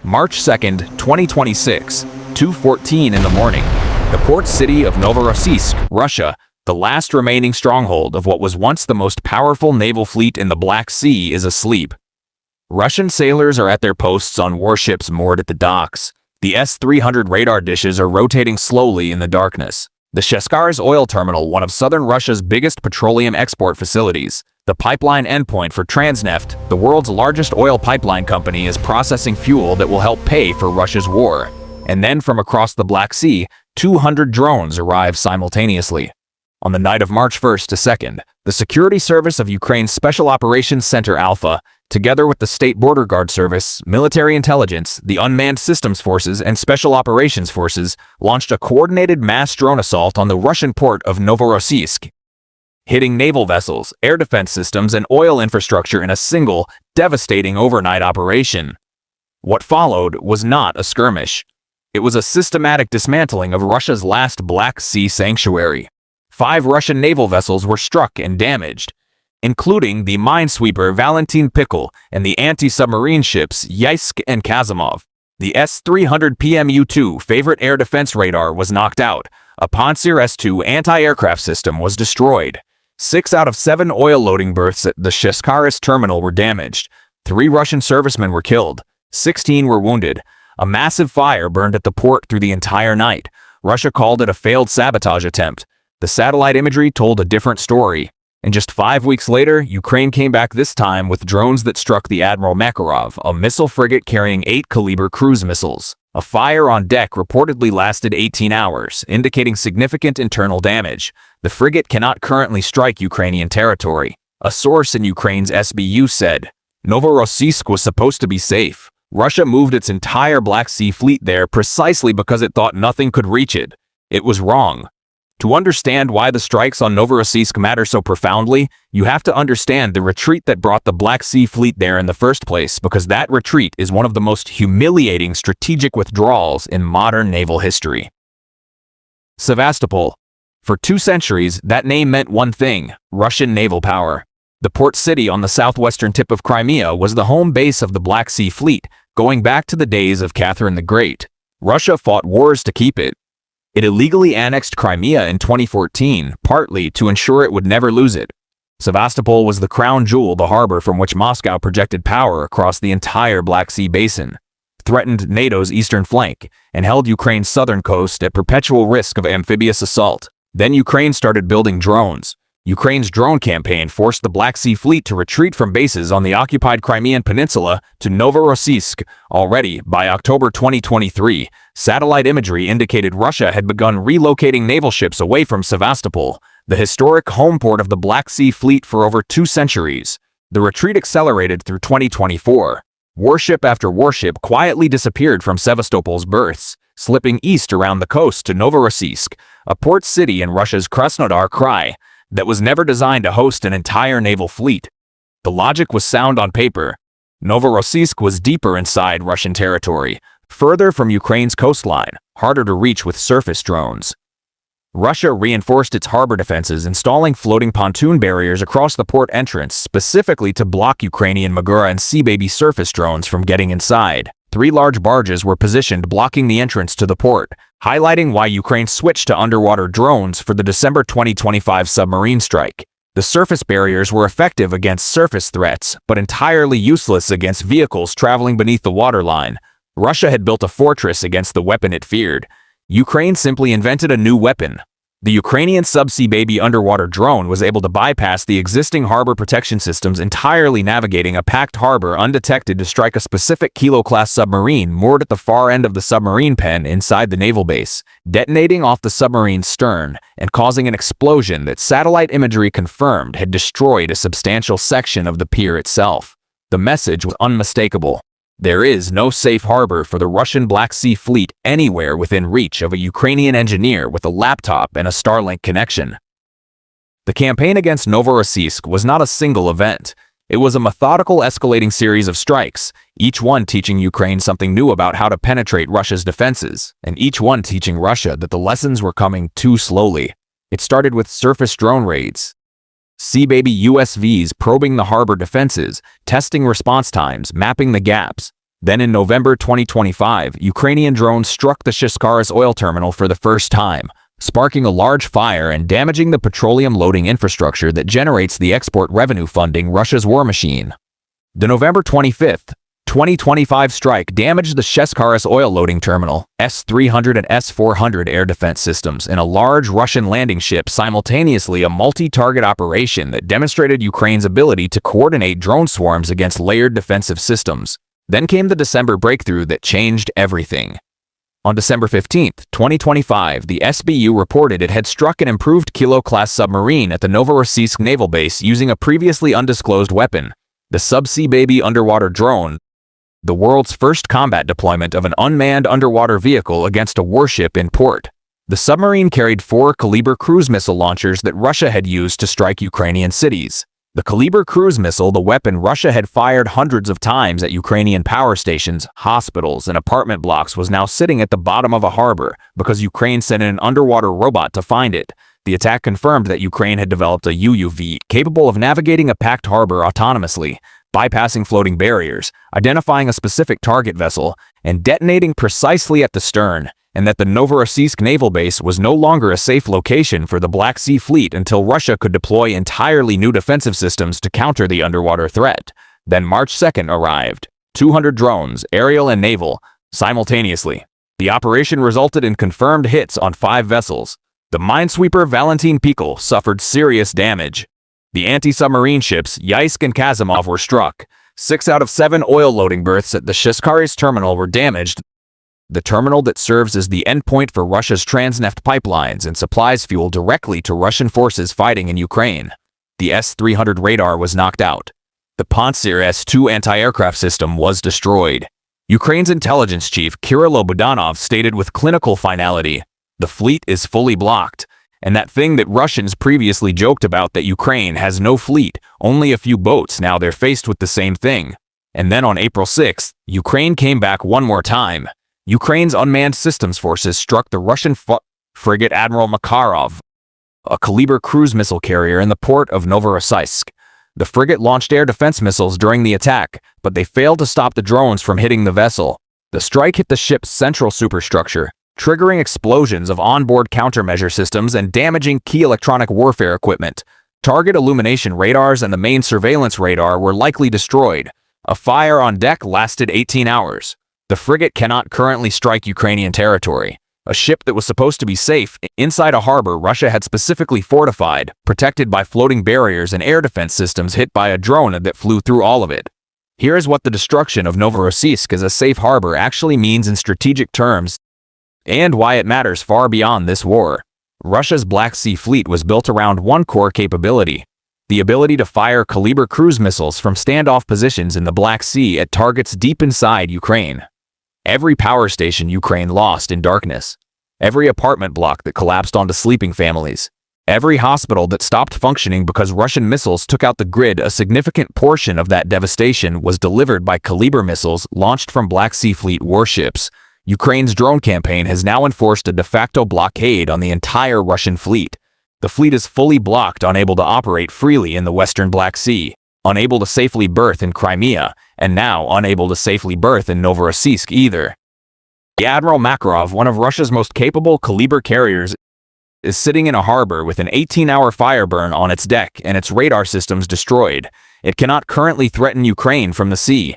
March 2nd, 2026, 2:14 in the morning. The port city of Novorossiysk, Russia, the last remaining stronghold of what was once the most powerful naval fleet in the Black Sea, is asleep. Russian sailors are at their posts on warships moored at the docks. The S-300 radar dishes are rotating slowly in the darkness. The Sheskar's oil terminal, one of southern Russia's biggest petroleum export facilities, the pipeline endpoint for Transneft, the world's largest oil pipeline company, is processing fuel that will help pay for Russia's war. And then from across the Black Sea, 200 drones arrive simultaneously. On the night of March 1st to 2nd, the Security Service of Ukraine's Special Operations Center Alpha, together with the State Border Guard Service, Military Intelligence, the Unmanned Systems Forces, and Special Operations Forces, launched a coordinated mass drone assault on the Russian port of Novorossiysk, hitting naval vessels, air defense systems, and oil infrastructure in a single, devastating overnight operation. What followed was not a skirmish. It was a systematic dismantling of Russia's last Black Sea sanctuary. 5 Russian naval vessels were struck and damaged, including the minesweeper Valentin Pickle and the anti-submarine ships Yeysk and Kazimov. The S-300 PMU-2 favorite air defense radar was knocked out. A Pantsir S-2 anti-aircraft system was destroyed. 6 out of 7 oil loading berths at the Sheskar's terminal were damaged. 3 Russian servicemen were killed. 16 were wounded. A massive fire burned at the port through the entire night. Russia called it a failed sabotage attempt. The satellite imagery told a different story. And just 5 weeks later, Ukraine came back, this time with drones that struck the Admiral Makarov, a missile frigate carrying 8 Kalibr cruise missiles. A fire on deck reportedly lasted 18 hours, indicating significant internal damage. The frigate cannot currently strike Ukrainian territory. A source in Ukraine's SBU said, Novorossiysk was supposed to be safe. Russia moved its entire Black Sea fleet there precisely because it thought nothing could reach it. It was wrong. To understand why the strikes on Novorossiysk matter so profoundly, you have to understand the retreat that brought the Black Sea Fleet there in the first place, because that retreat is one of the most humiliating strategic withdrawals in modern naval history. Sevastopol. For 2 centuries, that name meant one thing: Russian naval power. The port city on the southwestern tip of Crimea was the home base of the Black Sea Fleet, going back to the days of Catherine the Great. Russia fought wars to keep it. It illegally annexed Crimea in 2014, partly to ensure it would never lose it. Sevastopol was the crown jewel, the harbor from which Moscow projected power across the entire Black Sea basin, threatened NATO's eastern flank, and held Ukraine's southern coast at perpetual risk of amphibious assault. Then Ukraine started building drones. Ukraine's drone campaign forced the Black Sea Fleet to retreat from bases on the occupied Crimean Peninsula to Novorossiysk. Already, by October 2023, satellite imagery indicated Russia had begun relocating naval ships away from Sevastopol, the historic home port of the Black Sea Fleet for over 2 centuries. The retreat accelerated through 2024. Warship after warship quietly disappeared from Sevastopol's berths, slipping east around the coast to Novorossiysk, a port city in Russia's Krasnodar Krai that was never designed to host an entire naval fleet. The logic was sound on paper. Novorossiysk was deeper inside Russian territory, further from Ukraine's coastline, harder to reach with surface drones. Russia reinforced its harbor defenses, installing floating pontoon barriers across the port entrance specifically to block Ukrainian Magura and Sea-Baby surface drones from getting inside. 3 large barges were positioned blocking the entrance to the port, highlighting why Ukraine switched to underwater drones for the December 2025 submarine strike. The surface barriers were effective against surface threats, but entirely useless against vehicles traveling beneath the waterline. Russia had built a fortress against the weapon it feared. Ukraine simply invented a new weapon. The Ukrainian Sea-Baby underwater drone was able to bypass the existing harbor protection systems, entirely navigating a packed harbor undetected to strike a specific Kilo-class submarine moored at the far end of the submarine pen inside the naval base, detonating off the submarine's stern and causing an explosion that satellite imagery confirmed had destroyed a substantial section of the pier itself. The message was unmistakable. There is no safe harbor for the Russian Black Sea Fleet anywhere within reach of a Ukrainian engineer with a laptop and a Starlink connection. The campaign against Novorossiysk was not a single event. It was a methodical, escalating series of strikes, each one teaching Ukraine something new about how to penetrate Russia's defenses, and each one teaching Russia that the lessons were coming too slowly. It started with surface drone raids. Sea-Baby USVs probing the harbor defenses, testing response times, mapping the gaps. Then in November 2025, Ukrainian drones struck the Shishkaris oil terminal for the first time, sparking a large fire and damaging the petroleum loading infrastructure that generates the export revenue funding Russia's war machine. The November 25, 2025 strike damaged the Shishkaris oil loading terminal, S-300 and S-400 air defense systems, and a large Russian landing ship, simultaneously a multi-target operation that demonstrated Ukraine's ability to coordinate drone swarms against layered defensive systems. Then came the December breakthrough that changed everything. On December 15, 2025, the SBU reported it had struck an improved Kilo-class submarine at the Novorossiysk naval base using a previously undisclosed weapon, the Subsea Baby underwater drone, the world's first combat deployment of an unmanned underwater vehicle against a warship in port. The submarine carried 4 Kalibr cruise missile launchers that Russia had used to strike Ukrainian cities. The Kalibr cruise missile, the weapon Russia had fired hundreds of times at Ukrainian power stations, hospitals, and apartment blocks, was now sitting at the bottom of a harbor because Ukraine sent in an underwater robot to find it. The attack confirmed that Ukraine had developed a UUV capable of navigating a packed harbor autonomously, bypassing floating barriers, identifying a specific target vessel, and detonating precisely at the stern, and that the Novorossiysk naval base was no longer a safe location for the Black Sea Fleet until Russia could deploy entirely new defensive systems to counter the underwater threat. Then March 2nd arrived. 200 drones, aerial and naval, simultaneously. The operation resulted in confirmed hits on 5 vessels. The minesweeper Valentin Pikul suffered serious damage. The anti-submarine ships Yaisk and Kazimov were struck. 6 out of 7 oil loading berths at the Shishkaris terminal were damaged. The terminal that serves as the endpoint for Russia's Transneft pipelines and supplies fuel directly to Russian forces fighting in Ukraine. The S-300 radar was knocked out. The Pantsir S-2 anti-aircraft system was destroyed. Ukraine's intelligence chief Kirill Budanov stated with clinical finality, "The fleet is fully blocked." And that thing that Russians previously joked about, that Ukraine has no fleet, only a few boats, now they're faced with the same thing. And then on April 6th, Ukraine came back one more time. Ukraine's unmanned systems forces struck the Russian frigate Admiral Makarov, a Kalibr cruise missile carrier, in the port of Novorossiysk. The frigate launched air defense missiles during the attack, but they failed to stop the drones from hitting the vessel. The strike hit the ship's central superstructure, triggering explosions of onboard countermeasure systems and damaging key electronic warfare equipment. Target illumination radars and the main surveillance radar were likely destroyed. A fire on deck lasted 18 hours. The frigate cannot currently strike Ukrainian territory. A ship that was supposed to be safe inside a harbor Russia had specifically fortified, protected by floating barriers and air defense systems, hit by a drone that flew through all of it. Here is what the destruction of Novorossiysk as a safe harbor actually means in strategic terms, and why it matters far beyond this war. Russia's Black Sea Fleet was built around one core capability: the ability to fire Kalibr cruise missiles from standoff positions in the Black Sea at targets deep inside Ukraine. Every power station Ukraine lost in darkness, every apartment block that collapsed onto sleeping families, every hospital that stopped functioning because Russian missiles took out the grid, a significant portion of that devastation was delivered by Kalibr missiles launched from Black Sea Fleet warships. Ukraine's drone campaign has now enforced a de facto blockade on the entire Russian fleet. The fleet is fully blocked, unable to operate freely in the western Black Sea, unable to safely berth in Crimea, and now unable to safely berth in Novorossiysk either. The Admiral Makarov, one of Russia's most capable Kalibr carriers, is sitting in a harbor with an 18-hour fire burn on its deck and its radar systems destroyed. It cannot currently threaten Ukraine from the sea.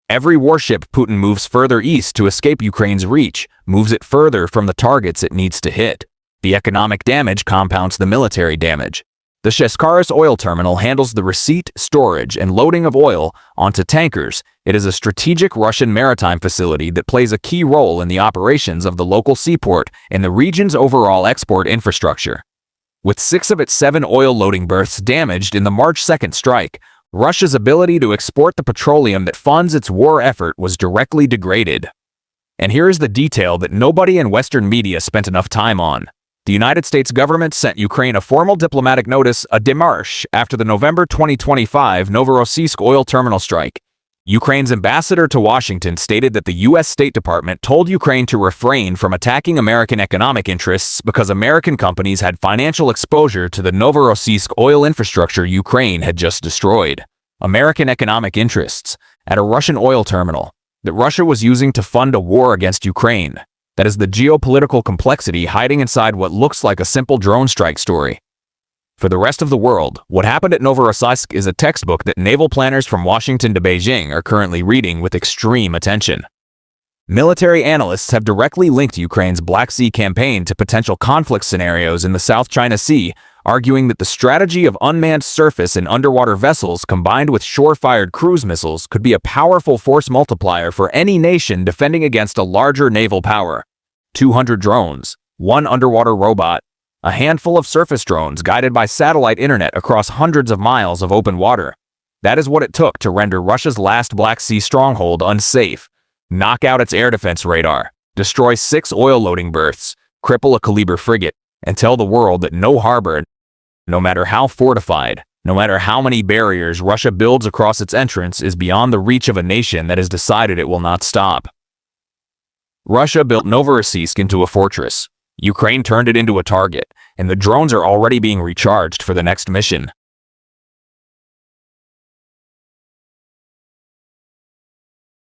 Every warship Putin moves further east to escape Ukraine's reach moves it further from the targets it needs to hit. The economic damage compounds the military damage. The Shishkaris oil terminal handles the receipt, storage, and loading of oil onto tankers. It is a strategic Russian maritime facility that plays a key role in the operations of the local seaport and the region's overall export infrastructure. With 6 of its 7 oil loading berths damaged in the March 2nd strike, Russia's ability to export the petroleum that funds its war effort was directly degraded. And here is the detail that nobody in Western media spent enough time on. The United States government sent Ukraine a formal diplomatic notice, a démarche, after the November 2025 Novorossiysk oil terminal strike. Ukraine's ambassador to Washington stated that the U.S. State Department told Ukraine to refrain from attacking American economic interests because American companies had financial exposure to the Novorossiysk oil infrastructure Ukraine had just destroyed. American economic interests at a Russian oil terminal. that Russia was using to fund a war against Ukraine. That is the geopolitical complexity hiding inside what looks like a simple drone strike story. For the rest of the world, what happened at Novorossiysk is a textbook that naval planners from Washington to Beijing are currently reading with extreme attention. Military analysts have directly linked Ukraine's Black Sea campaign to potential conflict scenarios in the South China Sea, arguing that the strategy of unmanned surface and underwater vessels combined with shore-fired cruise missiles could be a powerful force multiplier for any nation defending against a larger naval power. 200 drones, 1 underwater robot, a handful of surface drones guided by satellite internet across hundreds of miles of open water. That is what it took to render Russia's last Black Sea stronghold unsafe, knock out its air defense radar, destroy 6 oil-loading berths, cripple a Kalibr frigate, and tell the world that no harbor, no matter how fortified, no matter how many barriers Russia builds across its entrance, is beyond the reach of a nation that has decided it will not stop. Russia built Novorossiysk into a fortress. Ukraine turned it into a target, and the drones are already being recharged for the next mission.